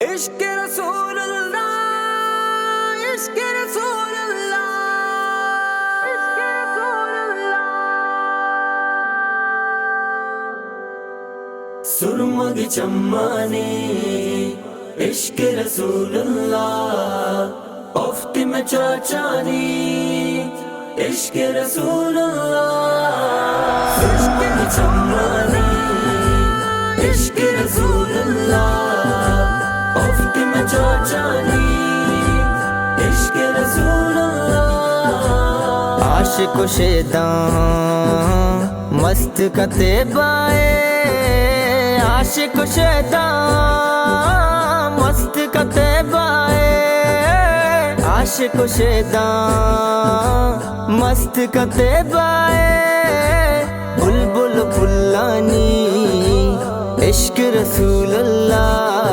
عشق رسول اللہ، عشق رسول اللہ، عشق رسول اللہ. سرمد چمانی عشق رسول اللہ، افت میں چاچانی عشق رسول اللہ. سرمد چمانی عشق رسول اللہ، افت میں چاچانی عشق رسول اللہ. عاشق و شیطان مست کتبائے، عاشق و شیطان مست کتبائے، عاشق و شیطان مست کتبائے. بلبل پھلانی عشق رسول اللہ.